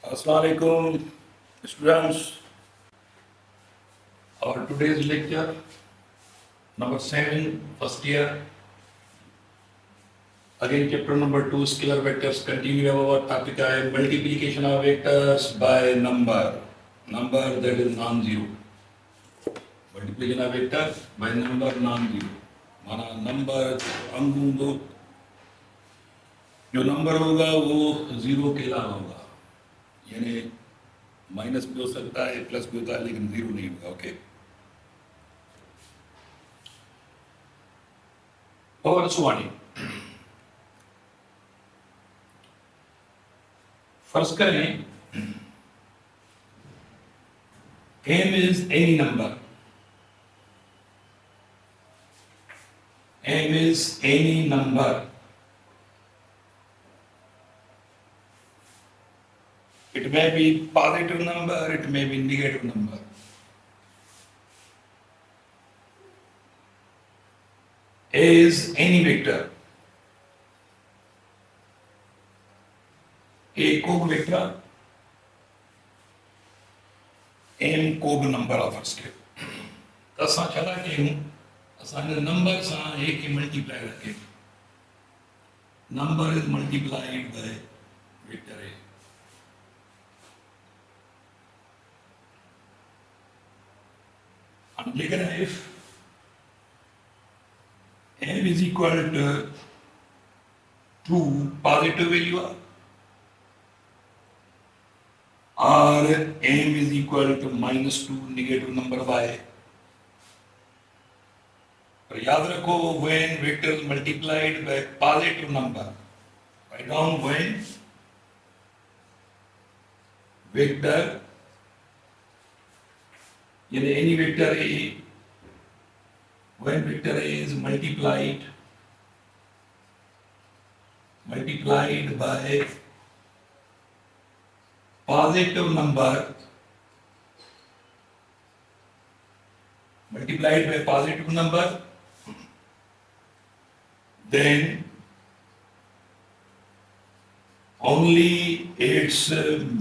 Assalamualaikum students. Our today's lecture number 7, first year. Again, chapter number 2, scalar vectors. Continue our topic multiplication of vectors by number. Number that is non-zero. Multiplication of vectors by number non-zero. माना number अंक दो जो number होगा वो zero के अलावा होगा, यानी माइनस भी हो सकता है, प्लस भी होता है, लेकिन जीरो नहीं होगा. ओके. और सुवानी फर्ज करें m is any number. m is any number. It may be positive number, it may be negative number. A is any vector. A कोब वेक्टर, m कोब नंबर ऑफ स्केल. असां छा कयूं, असांजे नंबर सां a खे मल्टीप्लाई था कयूं. Number is multiplied by vector a. लेकिन if m is equal to 2 positive value or m is equal to -2 negative number y. पर याद रखो, when vector is multiplied by positive number, write down when vector, यानी any vector a, when vector a is multiplied by positive number, then only its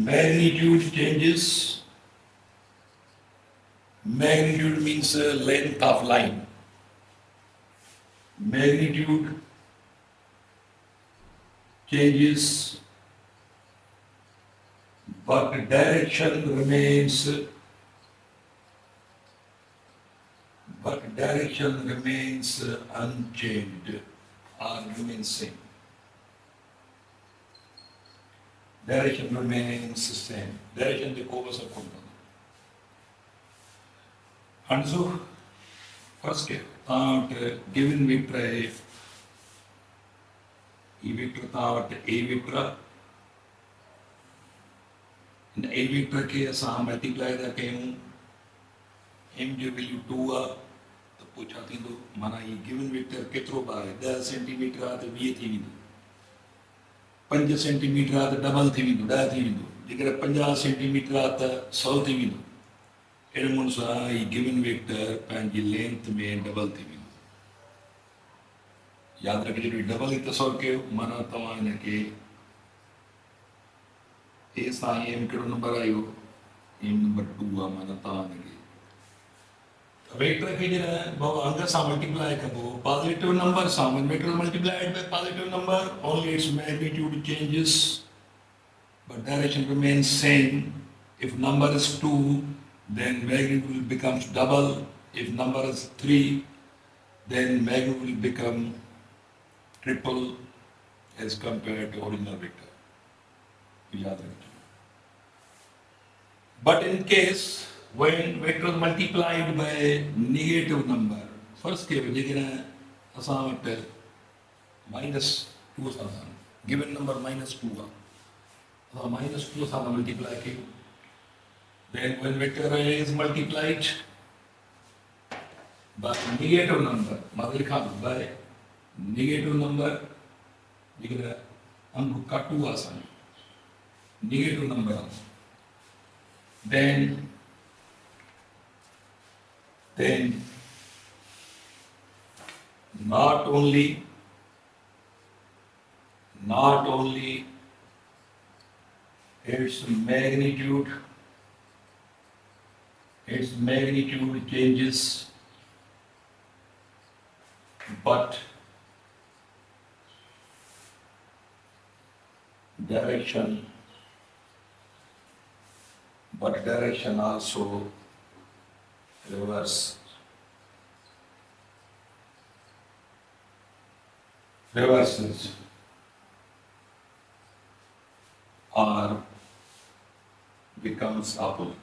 magnitude changes. Magnitude means length of line. Magnitude changes, but direction remains unchanged or remains same. Direction remains same. Direction the covers of control. And so, first given vector है, e vector था a vector, a vector के असां multiply था कयूं, m जो value 2 आ तो पूछा थी तो माना ये गिवन वेक्टर केतिरो बार है, 10 सेंटीमीटर आ तो 20 थी वेंदो, 5 सेंटीमीटर आ तो डबल थी वेंदो, 10 थी वेंदो, जेकर 50 सेंटीमीटर आ तो 100 थी वेंदो. एडमन सां ही गिवन वेक्टर पंहिंजी लेंथ में डबल थी वेंदो. याद रखिजो, डबल ही तसवर कयो, माना तव्हां हिनखे ए सां एम कहिड़ो नंबर आयो, एम नंबर 2 आहे, माना तव्हां हिनखे वेक्टर खे जॾहिं अंग सां मल्टीप्लाई कबो, पॉजिटिव नंबर सां, when vector is multiplied by positive number, only its magnitude changes, but direction remains same. If number is 2, then magnitude becomes double. If number is 3, then magnitude will become triple as compared to original vector. But in case when vector is multiplied by negative number, first case असां वटि -2 सां given number -2 आहे, असां -2 सां multiply कयूं. Then when vector A is multiplied by negative number, मतलब लिखा by negative number, जेकर अंक काटू आसान, negative number, then not only its magnitude changes, but direction also reverses or becomes opposite.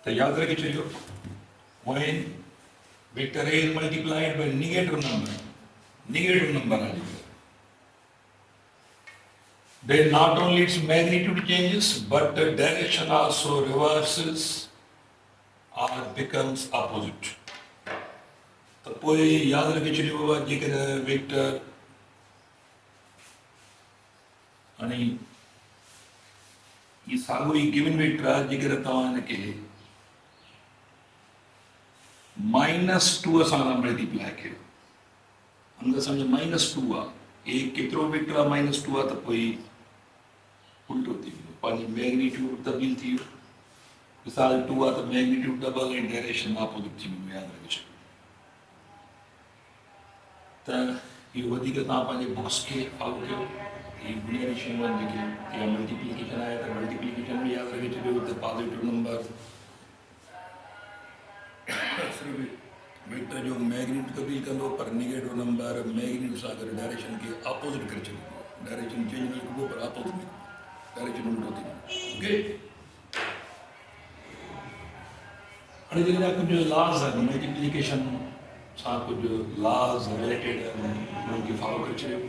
तो याद रखिए चलिए, when vector A is multiplied by negative number आ जाएगा, then not only its magnitude changes, but the direction also reverses or becomes opposite. तो कोई याद रखिए चलिए बाबा जी के वेक्टर आणि ये सागो ये गिवन वेक्टर जी के तवान के -2 असाना मल्टीप्लाई कयो, अंदर समझ -2 आ, एक केतिरो वेक्टर आ -2 आ, तो कोई उल्टो थी वियो, पानी मैग्नीट्यूड तब्दील थी वियो, मिसाल 2 आ तो magnitude double and direction opposite थी वियो, याद रखिए। तो ये वधीक तव्हां पंहिंजे बुक्स के फॉलो कयो, ये बुनियादी शयूं आहिनि जेके, या मल्टीप्लिकेशन आहे त मल्टीप्लिकेशन में याद रखे छॾियो त पॉजिटिव नंबर वेक्टर जो मैग्नीट्यूड तब्दील कंदो, पर नेगेटिव नंबर मैग्नीट्यूड सां गॾु डायरेक्शन के अपोजिट करे छॾींदो, डायरेक्शन चेंज न लिखबो पर अपोजिट लिखबो, डायरेक्शन उल्टो थी। ओके, हाणे जेका कुझु लॉज आहिनि मल्टीप्लिकेशन सां, कुझु लॉज रिलेटेड आहिनि, उन्हनि खे फॉलो करे छॾियो।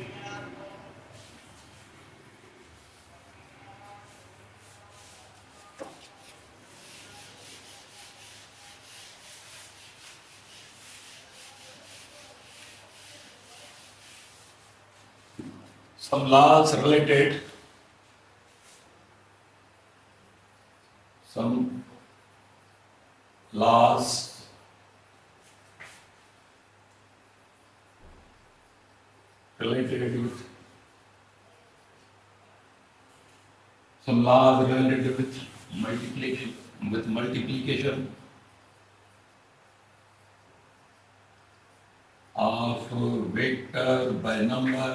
Some laws related, some laws related with multiplication of vector by number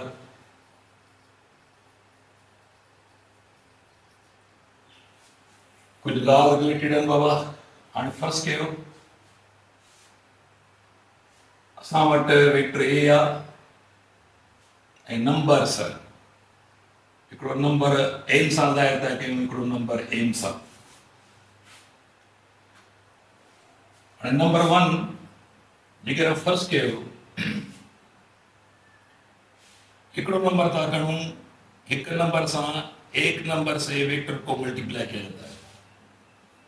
कुछ लॉ रिलेटेड आहिनि बाबा। हाणे फर्स्ट कयो, असां वटि वेक्टर ए आहे ऐं नंबर्स, हिकिड़ो नंबर एन सां ज़ाहिर था कयूं, हिकिड़ो नंबर एम सां। हाणे नंबर 1 जेकॾहिं फर्स्ट कयो, हिकिड़ो नंबर था खणूं, हिकु नंबर सां एक नंबर से वेक्टर को मल्टीप्लाई किया जाता है,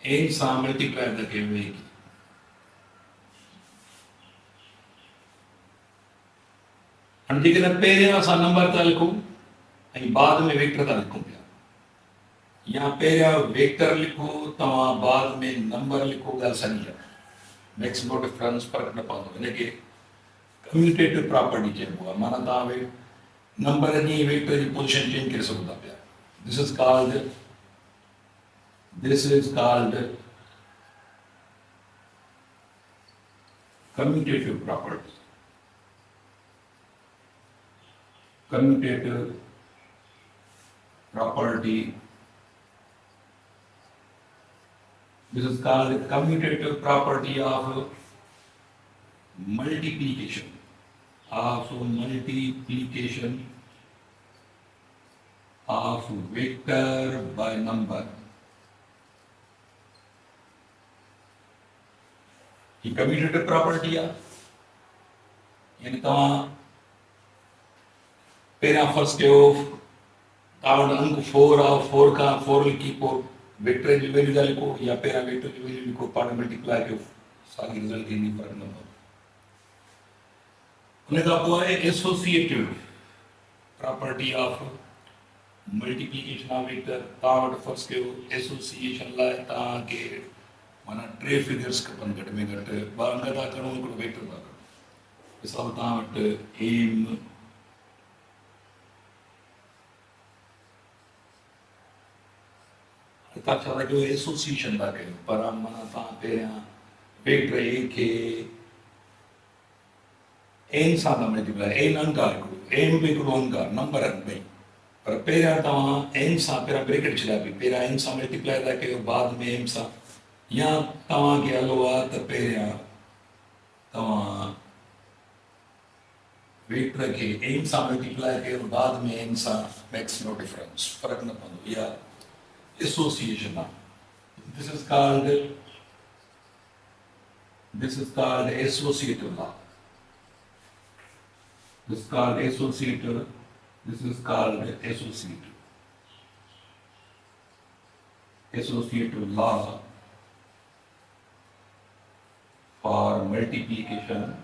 एक सां मल्टीप्लाई था कयूं एक। हाणे जेकॾहिं पहिरियां असां नंबर था लिखूं ऐं बाद में वेक्टर था लिखूं पिया, या पहिरियां वेक्टर लिखो तव्हां बाद में नंबर लिखो, ॻाल्हि साॻी आहे, मेक्स नो डिफरेंस, फ़र्क़ु न पवंदो। हिनखे कम्यूटेटिव प्रॉपर्टी चइबो आहे, माना तव्हां नंबर जी वेक्टर जी पोजीशन चेंज करे सघो था पिया। This is called commutative property. Commutative property. This is called the commutative property of multiplication. Of vector by number. ये कम्यूटेटिव प्रॉपर्टी आहे, यानी तव्हां पहिरियां फर्स्ट कयो, तव्हां वटि अंक 4 आहे, 4 खां 4 लिखी पोइ वेक्टर जी वैल्यू था लिखो, या पहिरियां वेक्टर जी वैल्यू लिखो, पाण मल्टीप्लाई कयो, साॻी रिज़ल्ट ईंदी, फ़र्क़ु न पवंदो। उन खां पोइ आहे associative property of multiplication of vector. तव्हां वटि फर्स्ट कयो, एसोसिएशन लाइ तव्हांखे माना 3 फिगर्स खपनि घटि में घटि 2 अंग था खणो हिकिड़ो वेक्टर था खणो मिसाल तव्हां वटि एम तव्हां छा था कयो एसोसिएशन था कयो पर माना तव्हां पहिरियां वेक्टर ए खे एन सां था मल्टीप्लाई एन अंग आहे हिकिड़ो एम बि हिकिड़ो अंग आहे नंबर आहिनि ॿई पर पहिरियां तव्हां एन सां पहिरियां ब्रेकेट छॾिया पई पहिरियां एन सां मल्टीप्लाई था कयो बाद में एम सां या तव्हांखे हलो आहे त पहिरियां तव्हां वेक्टर खे एन सां मल्टीप्लाई कयो बाद में एन सां मेक्स नो डिफरेंस फ़र्क़ु न पवंदो इहा एसोसिएशन आहे this is called associative law This is called associative. This is called associative. Associative law for multiplication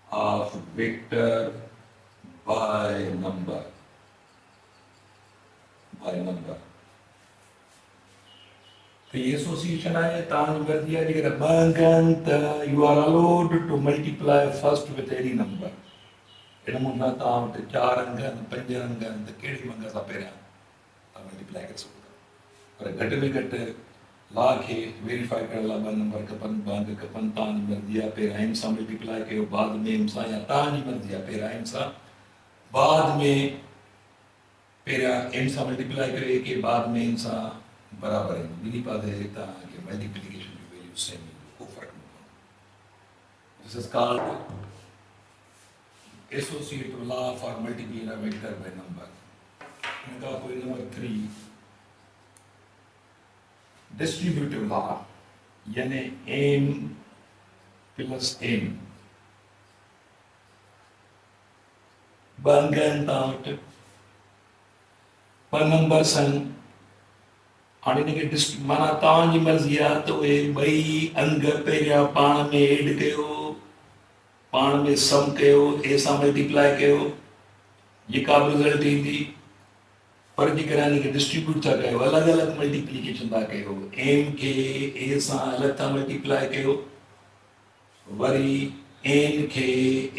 of vector by number. तो ये एसोसिएशन है तान कर दिया जगह बंगंत you are allowed to multiply first with any number in मुना ताम ते 4 अंग 5 अंग त केड़ी मंग सा पहिरियां ता मल्टीप्लाई कर सको पर घट में घट ला के वेरीफाई कर ला 2 नंबर खपन बांग खपन तान मर्जी है पहिरियां एम सा मल्टीप्लाई कयो बाद में एम सा या तान मर्जी है पहिरियां एम सा बाद में पहिरियां एम सा मल्टीप्लाई करे के बाद में एम सा बराबर है बिनी पादे ताकि मल्टीप्लिकेशन की वैल्यू सेम को फर्क नहीं पड़ता this is called associative law for multiplying a vector by number इनका कोई नंबर 3 डिस्ट्रीब्यूटिव लॉ यानी m प्लस m बंगन ताउट पर नंबर सन हाणे हिनखे माना तव्हांजी मर्ज़ी आहे त उहे ॿई अंग पहिरियां पाण में एड कयो पाण में सम कयो ए सां मल्टीप्लाई कयो जेका बि रिज़ल्ट ईंदी पर जेकर हिनखे डिस्ट्रीब्यूट था कयो अलॻि अलॻि मल्टीप्लिकेशन था कयो एम खे ए सां अलॻि था मल्टीप्लाई कयो वरी एन खे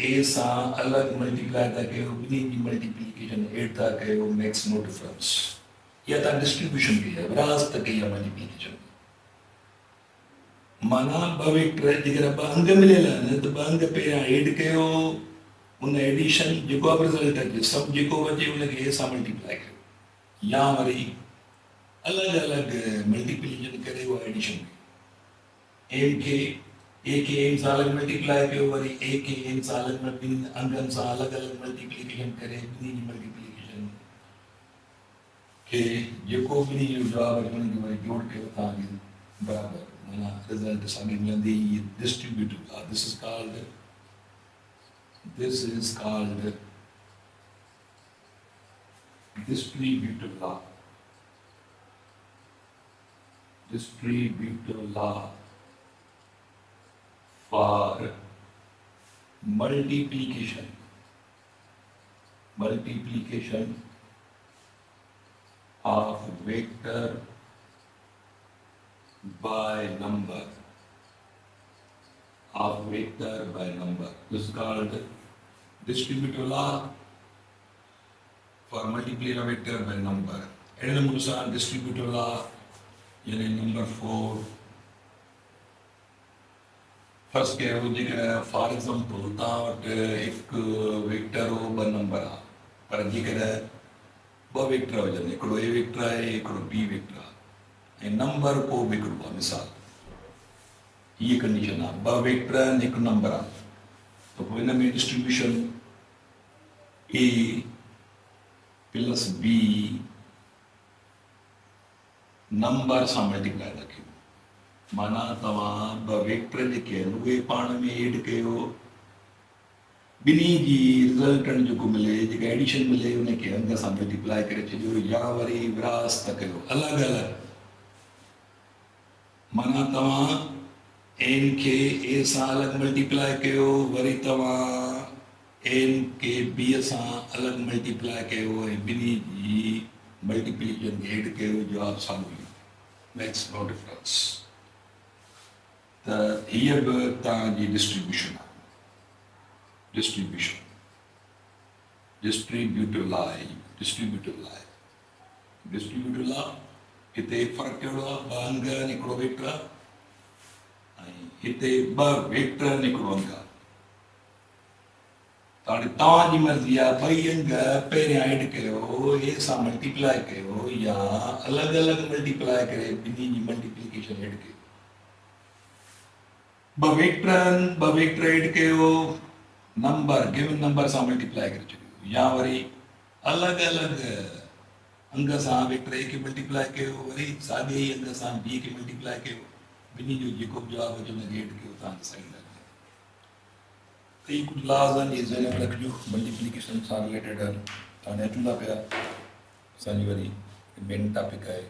ए सां अलॻि मल्टीप्लाई था कयो ॿिन्हिनि जी मल्टीप्लिकेशन एड था कयो मेक्स नो डिफरेंस या था डिस्ट्रीब्यूशन की है विरासत की है मल्टीप्लिकेशन माना ब वेक्टर जेकर ब अंग मिलियल आहिनि त ब अंग पहिरियां एड कयो उन एडिशन जेको बि रिज़ल्ट अचे सभु जेको बचे उनखे ए सां मल्टीप्लाई कयो या वरी अलॻि अलॻि मल्टीप्लिकेशन करे उहा एडिशन कयो एम खे ए खे एम सां अलॻि मल्टीप्लाई कयो वरी ए खे एम सां अलॻि ॿिनि अंगनि सां अलॻि अलॻि मल्टीप्लिकेशन करे ॿिन्ही जी मल्टीप्लिकेशन के जेको भी जवाब अचण जो वरी जोड़ के तव्हांखे बराबर माना रिज़ल्ट साॻी मिलंदी ये distributive law this is called distributive law for multiplication of vector by number This is called distributive law for multiplying a vector by number. And the distributive law यानी नंबर 4 फर्स्ट कयो जेकर for example तव्हां वटि हिकु vector हो 2 number आहे पर जेकर 2 वेक्टर हुजनि हिकिड़ो ए वेक्टर आहे हिकिड़ो बी वेक्टर आहे ऐं नंबर को बि हिकिड़ो आहे मिसाल हीअ कंडीशन आहे 2 वेक्टर आहिनि हिकु नंबर आहे त पोइ हिन में डिस्ट्रीब्यूशन ए प्लस बी नंबर सां मल्टीप्लाई था कयो माना तव्हां 2 वेक्टर जेके आहिनि उहे पाण में एड कयो ॿिन्ही जी रिज़ल्टन जेको मिले जेका एडिशन मिले उनखे अंग सां मल्टीप्लाई करे छॾियो या वरी विरास था कयो अलॻि अलॻि माना तव्हां एन खे ए सां अलॻि मल्टीप्लाई कयो वरी तव्हां एन खे बी सां अलॻि मल्टीप्लाई कयो ऐं ॿिन्ही जी मल्टीप्लिकेशन ऐड कयो जवाब साम्हूं makes no difference. त हीअ बि तव्हांजी डिस्ट्रीब्यूशन आहे डिस्ट्रीब्यूटिव लॉ हिते फ़र्क़ु कहिड़ो आहे ॿ अंग आहिनि हिकिड़ो वेक्टर आहे ऐं हिते ॿ वेक्टर आहिनि हिकिड़ो अंग आहे त हाणे तव्हांजी मर्ज़ी आहे ॿई अंग पहिरियां ऐड कयो ए सां मल्टीप्लाए कयो या अलॻि अलॻि मल्टीप्लाए करे ॿिन्ही जी मल्टीप्लिकेशन ऐड कयो ॿ वेक्टर ऐड कयो नंबर गिवन नंबर सां मल्टीप्लाए करे छॾियो या वरी अलॻि अलॻि अंग सां वेक्टर ए खे मल्टीप्लाए कयो वरी साॻे ई अंग सां बी खे मल्टीप्लाए कयो ॿिन्ही जो जेको बि जवाबु अचे हुनखे ऐड कयो तव्हांखे सही लॻे त इहे कुझु लाज़ आहिनि इहे ज़हन में रखिजो मल्टीप्लिकेशन सां रिलेटेड आहिनि हाणे अचूं था पिया असांजी वरी मेन टॉपिक आहे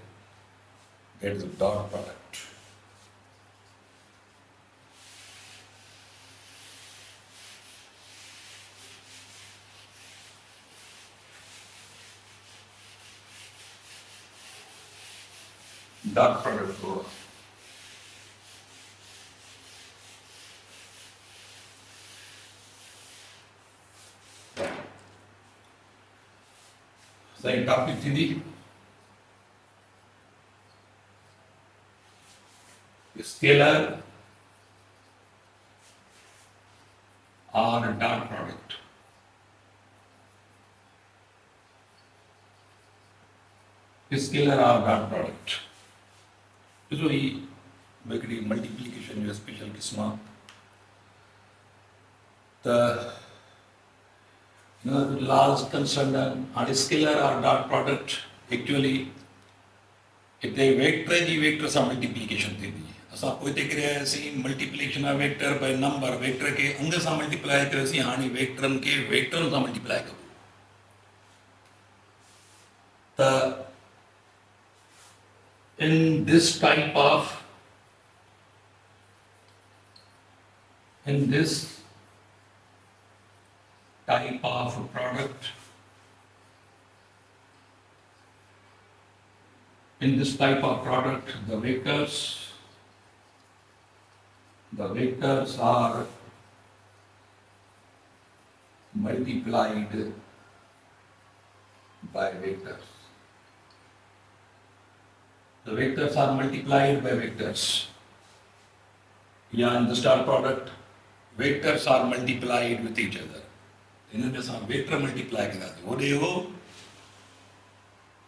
दैट इज़ डॉट प्रोडक्ट को सही टॉपिक थी स्केलर और डॉट प्रोडक्ट स्केलर और डॉट प्रोडक्ट ॾिसो ही हिकिड़ी मल्टीप्लिकेशन जो स्पेशल क़िस्म आहे त लार्ज कंसर्न हाणे स्केलर और डॉट प्रोडक्ट एक्चुअली हिते वेक्टर जी वेक्टर सां मल्टीप्लिकेशन थींदी असां पोइ हिते करे आयासीं multiplication of vector by number vector खे अंग सां मल्टीप्लाए कयोसीं हाणे वेक्टरनि खे वेक्टरनि सां मल्टीप्लाए कयो त in this type of product the vectors are multiplied by vectors. The vectors are multiplied by vectors. Yeah, in the star product, vectors are multiplied with each other. इनमें से वेक्टर मल्टीप्लाई करा थे वो देखो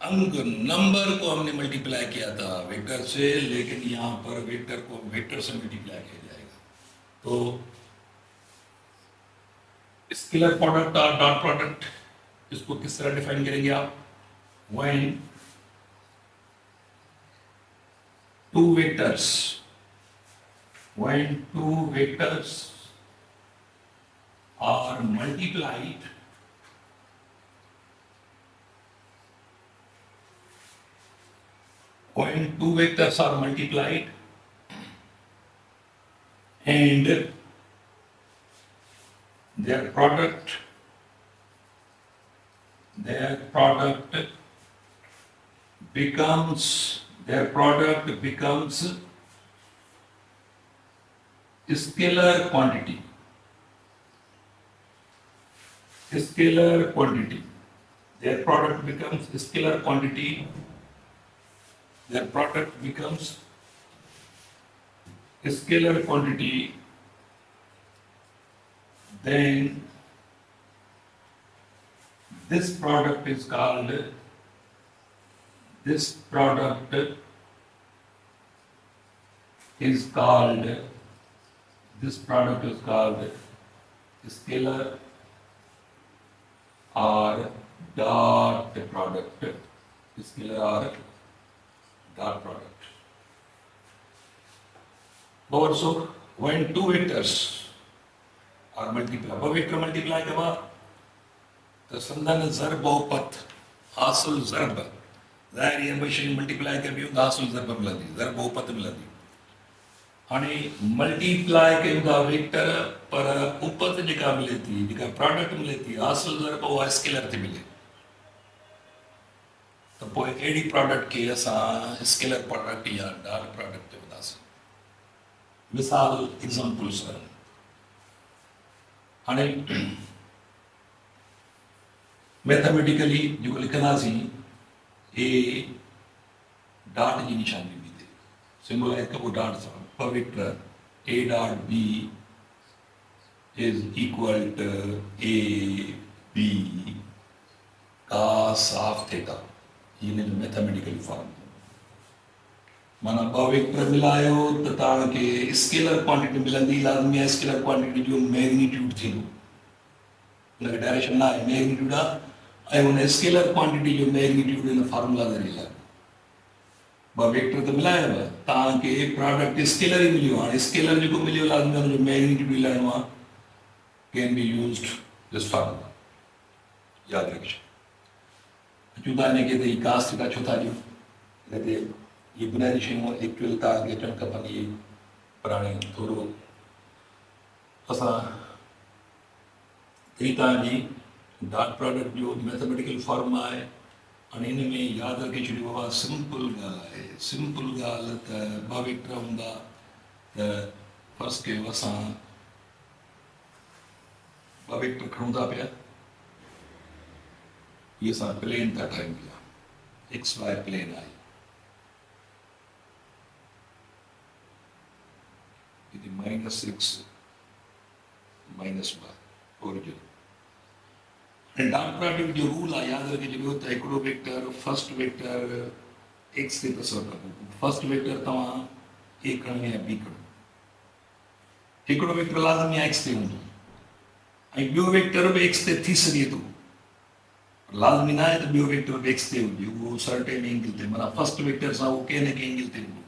अंक number को हमने multiply किया था वेक्टर से लेकिन यहाँ पर वेक्टर को वेक्टर से मल्टीप्लाई किया जाएगा तो स्केलर प्रोडक्ट और डॉट प्रोडक्ट इसको किस तरह डिफाइन करेंगे आप when two vectors are multiplied and their product becomes scalar quantity. Their product becomes scalar quantity. Then this product is called scalar or dot product. Also, when two vectors are multiplied, vector multiply कबा तो संदन ज़रब बहुपत हासिल ज़रब ज़ाहिर ये machine multiply कर भी हासिल ज़रब मिलंदी ज़रब बहुपत मिलंदी हाणे मल्टीप्लाई कयूं वेक्टर पर उपत जेका मिले थी जेका प्रोडक्ट मिले थी हासिल ज़रब उहा स्केलर थी मिले तो पोइ अहिड़ी प्रोडक्ट खे असां स्केलर प्रोडक्ट या डॉट प्रोडक्ट चवंदासीं। मिसाल एग्जाम्पल सां हाणे मैथमेटिकली जेको लिखंदासीं ए डॉट जी निशानी बी ते सिंबलाइज कबो डॉट सां ॿ vector A dot B is equal to a b cos of theta इन जो मैथमेटिकल फॉर्म माना ॿ वेक्टर मिलायो त तव्हांखे स्केलर क्वांटिटी मिलंदी लाज़मी आहे स्केलर क्वांटिटी जो मैग्नीट्यूड थींदो उनखे डायरेक्शन न आहे मैग्नीट्यूड आहे ऐं उन स्केलर क्वांटिटी जो मैग्नीट्यूड इन फॉर्मूला ज़रिए ॿ वेक्टर त मिलायव तव्हांखे प्रोडक्ट स्केलर ई मिलियो हाणे स्केलर जेको मिलियो लाज़मी आहे हुनजो मैग्नीट्यूड मिलाइणो आहे can be used this formula. याद रखिजो चूंकि इनखे त ही कास थीटा छो था ॾियूं इन ते ये बुनियादी शयूं एक्चुअल तव्हांखे अचणु खपनि इहे पर हाणे थोरो असां ही तव्हांजी डॉट प्रोडक्ट जो मैथमेटिकल फॉर्म आहे हाणे इन में यादि रखे छॾियो आहे सिंपल ॻाल्हि आहे सिंपल ॻाल्हि त ॿ वेक्टर हूंदा त फर्स्ट कयो असां ॿ वेक्टर खणूं था पिया ये असां प्लेन था ठाहियूं पिया एक्स वाई प्लेन आहे हिते -6 -1 ओरिजिन ऐं डॉट प्रोडक्ट जो रूल आहे यादि रखे छॾियो त हिकिड़ो वेक्टर फर्स्ट वेक्टर एक्स ते तसवर कबो फर्स्ट वेक्टर तव्हां ए खणो या बी खणो हिकिड़ो वेक्टर लाज़मी आहे एक्स ते हूंदो ऐं ॿियो वेक्टर बि एक्स ते थी सघे थो लाज़मी न आहे त ॿियो वेक्टर बि एक्स ते हुजे उहो सर्टेन एंगल ते माना फर्स्ट वेक्टर सां उहो कंहिं न कंहिं एंगल ते हूंदो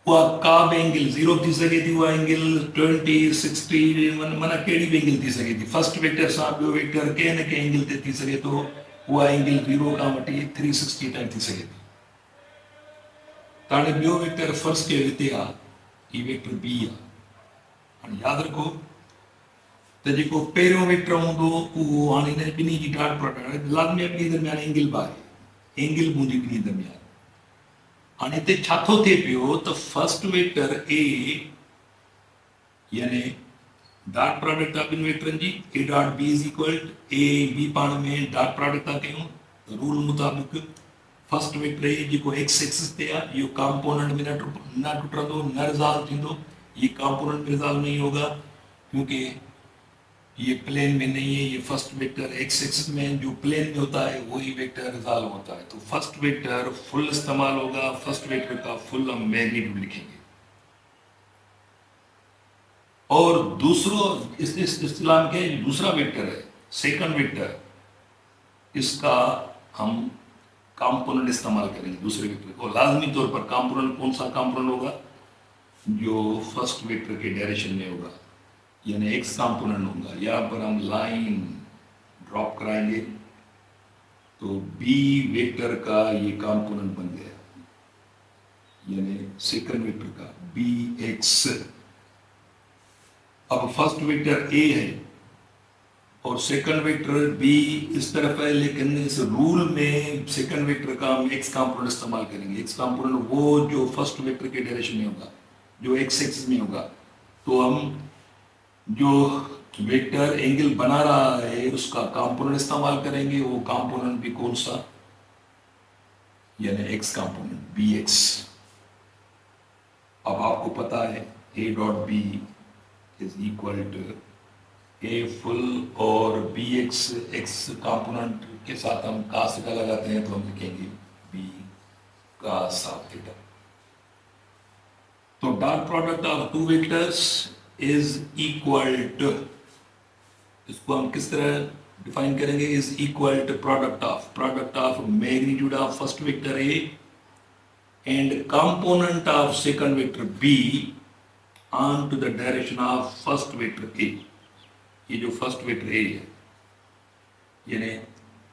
उहा का बि एंगल 0 थी सघे थी उहा एंगल 20 60 माना कहिड़ी बि एंगल थी सघे थी फर्स्ट वेक्टर सां ॿियो वेक्टर कंहिं न कंहिं एंगल ते थी सघे थो उहा एंगल 0 खां वठी 360 ताईं थी सघे थी त हाणे ॿियो वेक्टर फर्स्ट कयो हिते आहे ही वेक्टर बी आहे हाणे यादि रखो त जेको पहिरियों वेक्टर हूंदो उहो हाणे हिन ॿिन्ही जी डॉट प्रोडक्ट लाज़मी ॿिन्ही दरमियान एंगल बि आहे एंगल मुंहिंजी ॿिन्ही दरमियान हाणे हिते छा थो थिए पियो त फर्स्ट वेक्टर ए यानी डॉट प्रोडक्ट आहे ॿिनि वेक्टरनि जी A dot B is equal A B पाण में डॉट प्रोडक्ट था कयूं त रूल मुताबिक़ फर्स्ट वेक्टर ए जेको एक्स एक्सिस ते आहे इहो कॉम्पोनेंट में न टुटंदो न रिज़ॉल्व थींदो ये कॉम्पोनेंट में रिज़ॉल्व नहीं होगा क्योंकि ये प्लेन में नहीं है ये फर्स्ट वेक्टर एक्स एक्सिस में जो प्लेन में होता है वही वेक्टर रिजॉल्व होता है तो फर्स्ट वेक्टर फुल इस्तेमाल होगा फर्स्ट वेक्टर का फुल हम मैग्नीट्यूड लिखेंगे और दूसरा इस इस्तेलाम के दूसरा वेक्टर है सेकंड वेक्टर इसका हम कंपोनेंट इस्तेमाल करेंगे दूसरे वेक्टर को लाजमी तौर पर कंपोनेंट कौन सा कंपोनेंट होगा जो फर्स्ट वेक्टर के डायरेक्शन में होगा यानी एक्स कंपोनेंट होगा यहाँ पर हम लाइन ड्रॉप कराएंगे तो बी वेक्टर का ये कंपोनेंट बन गया यानी सेकंड वेक्टर का बी एक्स अब फर्स्ट वेक्टर ए है और सेकंड वेक्टर बी इस तरफ है लेकिन इस रूल में सेकंड वेक्टर का हम एक्स कंपोनेंट इस्तेमाल करेंगे एक्स कंपोनेंट वो जो फर्स्ट वेक्टर के डायरेक्शन में होगा जो एक्स एक्सिस में होगा तो हम जो वेक्टर एंगल बना रहा है उसका कंपोनेंट इस्तेमाल करेंगे वो कंपोनेंट भी कौन सा यानी एक्स कंपोनेंट बी एक्स अब आपको पता है A dot B is equal to A full और बी एक्स एक्स कंपोनेंट के साथ हम cos थीटा लगाते हैं तो हम लिखेंगे बी cos ऑफ थीटा तो dot product of two vectors is equal to इसको हम किस तरह डिफाइन करेंगे is equal to product of magnitude of first vector A and component of second vector B on to the direction of first vector A ये जो first vector ए है यानी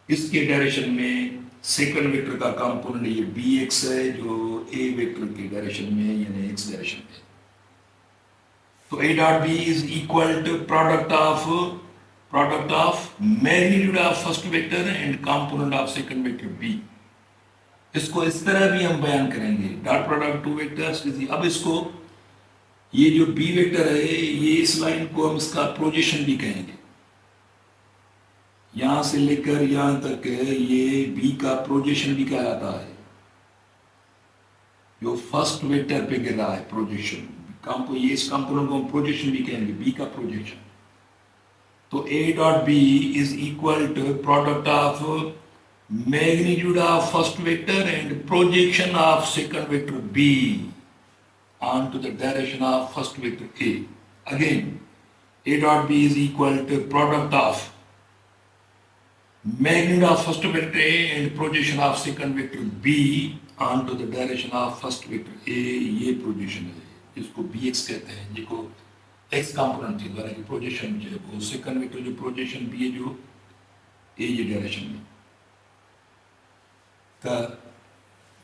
इसके डायरेक्शन में सेकंड वेक्टर का कंपोनेंट ये B x है जो ए वेक्टर के डायरेक्शन में यानी एक्स डायरेक्शन में तो A dot B is equal to product of magnitude of first vector and component of second vector B इसको इस तरह भी हम बयान करेंगे, डॉट प्रोडक्ट टू वेक्टर्स। अब इसको, ये जो बी वेक्टर है, ये इस लाइन को हम इसका प्रोजेक्शन भी कहेंगे। यहां से लेकर यहां तक ये बी का प्रोजेक्शन भी कहलाता है। जो फर्स्ट वेक्टर पे गिर रहा है प्रोजेक्शन, ये इस कंपोनेंट को हम प्रोजेक्शन भी कहेंगे, बी का प्रोजेक्शन। तो A dot B is equal to product of magnitude of first vector and projection of second vector B onto the direction of first vector A. Again, A dot B is equal to product of magnitude of first vector A and projection of second vector B onto the direction of first vector A. ये projection है, इसको Bx कहते हैं, जिसको x component थी द्वारा की projection जो है वो second vector जो projection B है जो A ये direction में। तो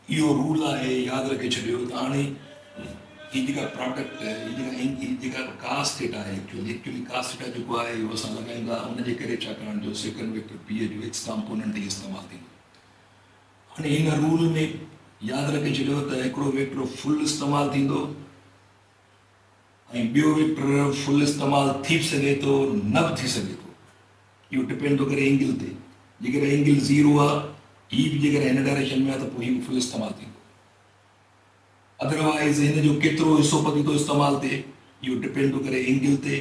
यो रूल है, याद रखे छो। तो हाँ ये प्रोडक्ट ये कास थीटा है, एक्चुअली कास थीटा जो है वो असां लगाईंदा उनजे करे छाकाणि जो सेकंड वेक्टर पी जो एक्स कंपोनेंट इस्तेमाल थींदो। हाणे इन रूल में याद रखे छो तो हिकिड़ो वेक्टर फुल इस्तेमाल थींदो ऐं ॿियो वेक्टर फुल इस्तेमाल थी भी सघे थो, न भी थी सघे थो। इहो डिपेंड थो करे एंगल ते। जेकर एंगल 0 आहे, ही भी जेकर इन डायरेक्शन में आहे त पोइ ही फुल इस्तेमाल थींदो। अदरवाइज हिन जो केतिरो हिस्सो पती थो इस्तेमाल थिए, इहो डिपेंड थो करे एंगल ते।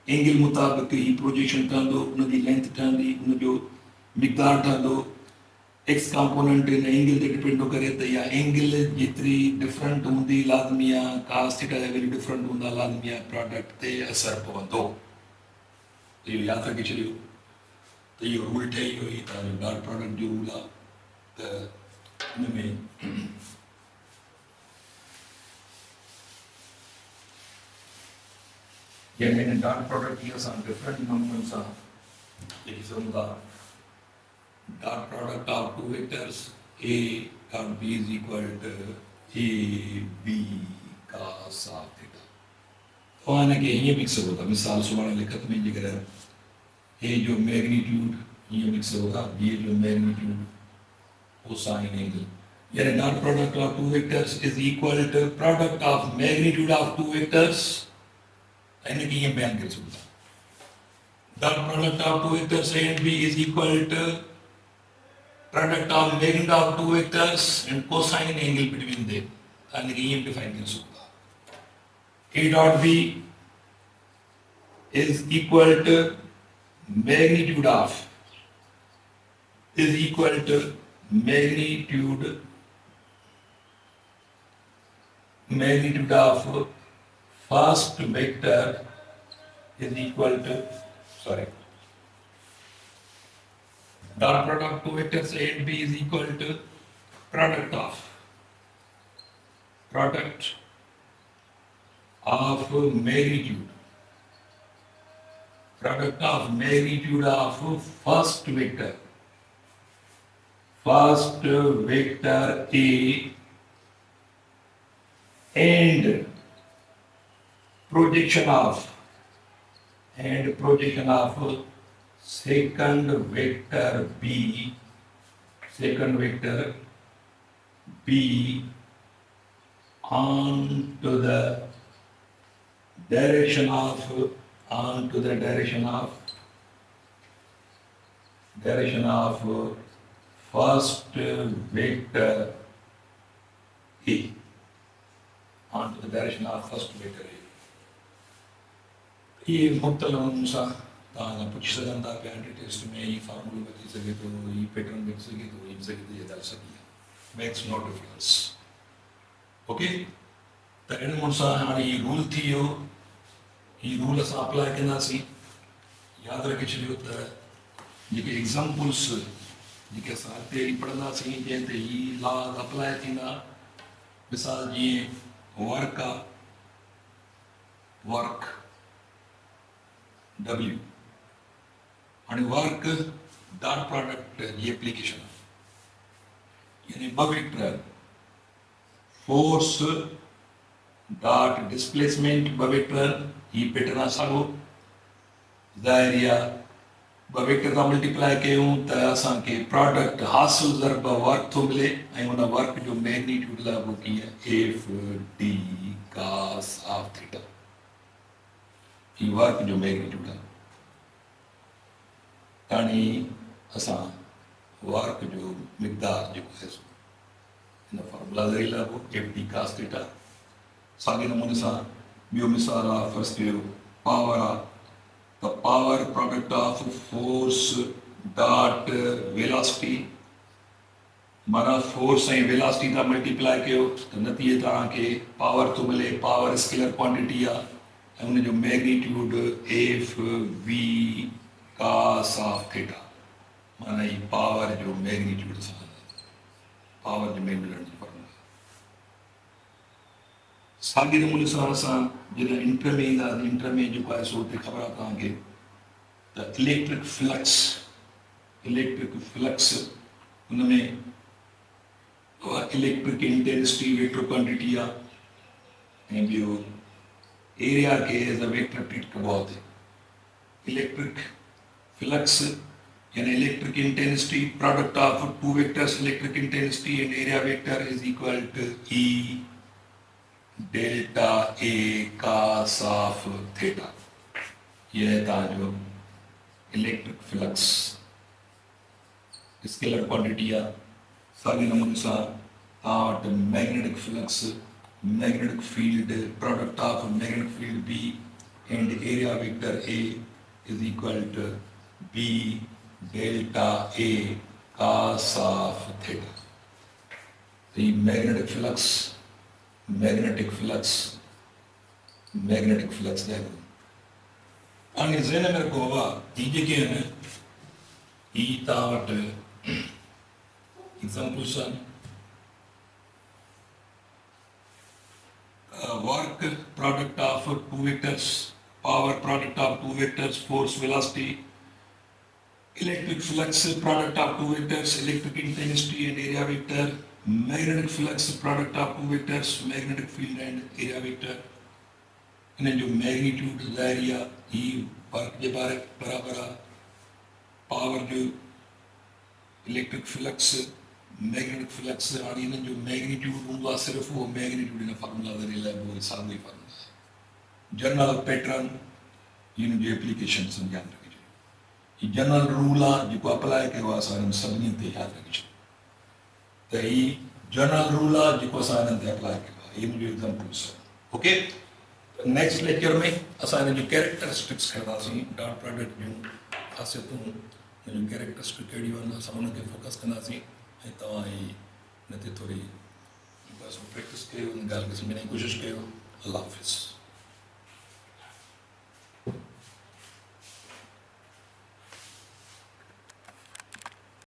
एंगल मुताबिक़ ही प्रोजेक्शन ठहंदो, उनजी लेंथ ठहंदी, उनजो मिक़दार ठहंदो। एक्स कंपोनेंट इन एंगल ते डिपेंड थो करे त इहा एंगल जेतिरी डिफरेंट हूंदी लाज़मी आहे, कास थीटा जा वेरी डिफरेंट हूंदा लाज़मी आहे, प्रोडक्ट ते असर पवंदो। इहो यादि रखे छॾियो त इहो रूल ठही वियो, ही तव्हांजो डॉट प्रोडक्ट जो रूल आहे। त हिन में यानी डॉट प्रोडक्ट की असां डिफरेंट नमूननि सां लिखी सघूं था। Dot product of two vectors A dot B is equal to A B cos of theta. तो हिनखे हीअं बि लिखी सघो था, मिसाल सुभाणे लिखत में जेकर ए जो मैग्नीट्यूड हीअं लिखी सघो था, बी जो मैग्नीट्यूड कोसाइन एंगल। यानी dot product of two vectors is equal to product of magnitude of two vectors. इनके ये बयान कर सकता। Dot product of two vectors A and B is equal to product of magnitude of two vectors and cosine angle between them. इनके ये define कर सकता। A dot B is equal to magnitude of magnitude of first vector is equal to, dot product two vectors A and B is equal to product of magnitude of first vector A and projection of second vector B onto the direction of first vector A, onto the direction of first vector A। ये मुख्तलिफ़ सां तव्हां पुछी सघनि था पिया test में, ही फार्मूलो बची सघे थो, ही पैटर्न बची सघे थो, ही सघे थो, ये दाल सघी मेक्स नो डिफरेंस। ओके, त इन मूं सां हाणे ही रूल थी वियो। ही रूल असां अप्लाई कंदासीं। यादि रखे छॾियो त जेके एग्ज़ाम्पल्स जेके असां अॻिते पढ़ंदासीं जंहिं ते ही लॉज अप्लाई थींदा, मिसाल जीअं वर्क आहे, वर्क W, हाणे वर्क डॉट प्रोडक्ट जी एप्लीकेशन आहे, यानी ॿ वेक्टर फोर्स डॉट डिस्प्लेसमेंट ॿ वेक्टर, ही पैटर्न आहे साॻियो। ज़ाहिर आहे वेक्टर का मल्टीप्लाई कयूं त असांखे प्रोडक्ट हासिल ज़रब वर्क थो मिले ऐं उन वर्क जो मैग्नीट्यूड लाइ कीअं F D cos of theta ही वर्क जो मैग्नीट्यूड आहे। हाणे असां वर्क जो मिक़दार जेको आहे हिन फॉर्मूला ज़रिए लाॻो एफ डी कास थीटा। साॻे नमूने सां ॿियो मिसाल आहे फर्ज़ कयो पावर आहे the power product of force dot velocity माना फोर्स ऐं वेलासिटी का मल्टीप्लाई कयो त नतीजे तव्हांखे पावर थो मिले। पावर स्केलर क्वांटिटी आहे ऐं उनजो magnitude F V cos of theta माना ही पावर जो मैग्नीट्यूड पावर जो मैग्नीट्यूड जो फॉर्मूला। साॻे नमूने सां असां जॾहिं इंटर में ईंदासीं इंटर में जेको आहे सो हुते ख़बर आहे तव्हांखे त इलेक्ट्रिक फ्लक्स उनमें इलेक्ट्रिक इंटेंसिटी वेक्टर क्वांटिटी आहे ऐं ॿियो एरिया खे एज अ वेक्टर ट्रीट कबो आहे। इलेक्ट्रिक फ्लक्स यानी electric intensity product of two vectors electric intensity and area vector is equal to E delta A cos of theta. यह है तव्हांजो इलेक्ट्रिक फ्लक्स स्केलर क्वांटिटी आहे। साॻे नमूने सां तव्हां वटि magnetic flux magnetic field product of magnetic field B and area vector A is equal to B delta A cos of theta. the magnetic flux देखो अन्य ज़हन में रखो हुआ ये जेके हैं ये तावट examples work product of two vectors power product of two vectors force velocity electric flux product of two vectors electric intensity and area vector magnetic flux product of two vectors magnetic field and area vector इन जो magnitude ज़ाहिरिया ही work के बराबर आहे। Power जो electric flux magnetic flux हाणे इन्हनि जो magnitude हूंदो आहे सिर्फ़ु उहो मैग्नीट्यूड हिन फार्मूला ज़रिए लाइ साॻियो ई फार्मूला आहे। जनरल पैटर्न हिन जी एप्लीकेशन ध्यानु रखिजो। ही जनरल रूल आहे जेको अप्लाई कयो आहे असां हिननि सभिनी ते यादि रखिजो त ही जनरल रूल आहे जेको असां हिननि ते अप्लाई कयो आहे। हिन जो एग्जाम्पल्स ओके। नेक्स्ट लेक्चर में असां हिन जो कैरेक्टरिस्टिक्स खणंदासीं डॉट प्रोडक्ट जूं ख़ासियतूं हिन जूं कैरेक्टरिस्टिक कहिड़ियूं आहिनि असां हुनखे फोकस कंदासीं ऐं तव्हां हिन ते थोरी प्रैक्टिस कयो हिन ॻाल्हि खे सम्झण जी कोशिशि कयो। अल्लाह हाफ़िज़।